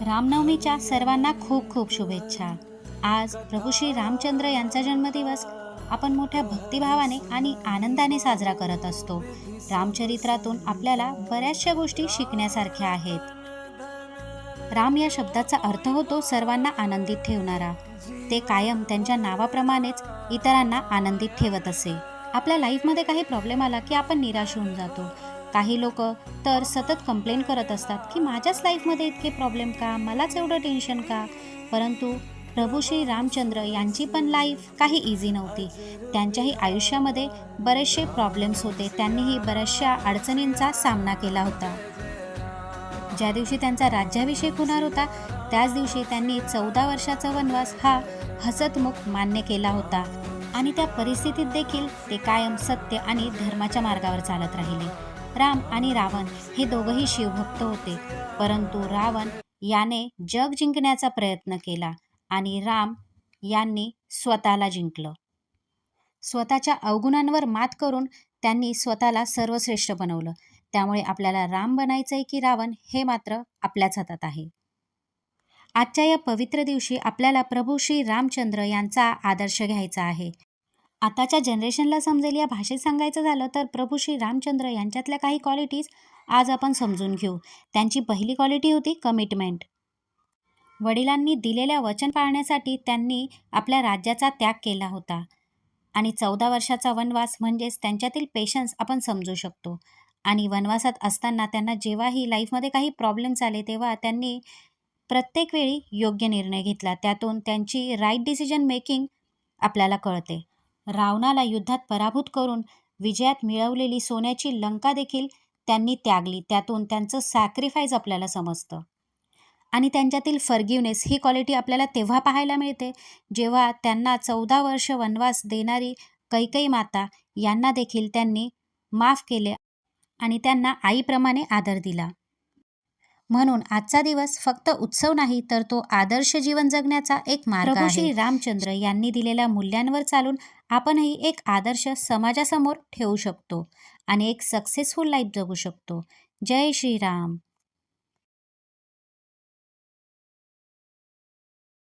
रामनवमीच्या सर्वांना खूप खूप शुभेच्छा. आज प्रभू श्री रामचंद्र यांचा जन्मदिवस आपण मोठ्या भक्तिभावाने आणि आनंदाने साजरा करत असतो. रामचरित्रातून आपल्याला बऱ्याचशा गोष्टी शिकण्यासारख्या आहेत. राम या शब्दाचा अर्थ होतो सर्वांना आनंदित ठेवणारा. ते कायम त्यांच्या नावाप्रमाणेच इतरांना आनंदित ठेवत असे. आपल्या लाईफमध्ये काही प्रॉब्लेम आला की आपण निराश होऊन जातो. काही लोक तर सतत कंप्लेंट करत असतात की माझ्याच लाईफमध्ये इतके प्रॉब्लेम का, मलाच एवढं टेन्शन का. परंतु प्रभू श्री रामचंद्र यांची पण लाईफ काही इझी नव्हती. त्यांच्याही आयुष्यामध्ये बरेचसे प्रॉब्लेम्स होते. त्यांनीही बऱ्याचशा अडचणींचा सामना केला होता. ज्या दिवशी त्यांचा राज्याभिषेक होणार होता त्याच दिवशी त्यांनी 14 वर्षाचा वनवास हा हसतमुख मान्य केला होता. आणि त्या परिस्थितीत देखील ते कायम सत्य आणि धर्माच्या मार्गावर चालत राहिले. राम आणि रावण हे दोघंही शिवभक्त होते. परंतु रावण याने जग जिंकण्याचा प्रयत्न केला आणि राम यांनी स्वतःला जिंकलं. स्वतःच्या अवगुणांवर मात करून त्यांनी स्वतःला सर्वश्रेष्ठ बनवलं. त्यामुळे आपल्याला राम बनायचंय की रावण हे मात्र आपल्याच हातात आहे. आजच्या या पवित्र दिवशी आपल्याला प्रभू श्री रामचंद्र यांचा आदर्श घ्यायचा आहे. आताच्या जनरेशनला समजेल या भाषेत सांगायचं झालं तर प्रभू श्री रामचंद्र यांच्यातल्या काही क्वालिटीज आज आपण समजून घेऊ. त्यांची पहिली क्वालिटी होती कमिटमेंट. वडिलांनी दिलेल्या वचन पाळण्यासाठी त्यांनी आपल्या राज्याचा त्याग केला होता. आणि 14 वर्षाचा वनवास म्हणजेच त्यांच्यातील पेशन्स आपण समजू शकतो. आणि वनवासात असताना त्यांना जेव्हाही लाईफमध्ये काही प्रॉब्लेम्स आले तेव्हा त्यांनी प्रत्येक वेळी योग्य निर्णय घेतला. त्यातून त्यांची राईट डिसिजन मेकिंग आपल्याला कळते. रावणाला युद्धात पराभूत करून विजयात मिळवलेली सोन्याची लंका देखील त्यांनी त्यागली. त्यातून त्यांचं सॅक्रिफाईस आपल्याला समजतं. आणि त्यांच्यातील फॉरगिव्हनेस ही क्वालिटी आपल्याला तेव्हा पाहायला मिळते जेव्हा त्यांना 14 वर्ष वनवास देणारी कैकेयी माता यांना देखील त्यांनी माफ केले आणि त्यांना आईप्रमाणे आदर दिला. म्हणून आजचा दिवस फक्त उत्सव नाही तर तो आदर्श जीवन जगण्याचा एक मार्ग आहे. प्रभू श्री रामचंद्र यांनी दिलेल्या मूल्यांवर चालून आपणही एक आदर्श समाजासमोर ठेवू शकतो आणि एक सक्सेसफुल लाईफ जगू शकतो. जय श्रीराम.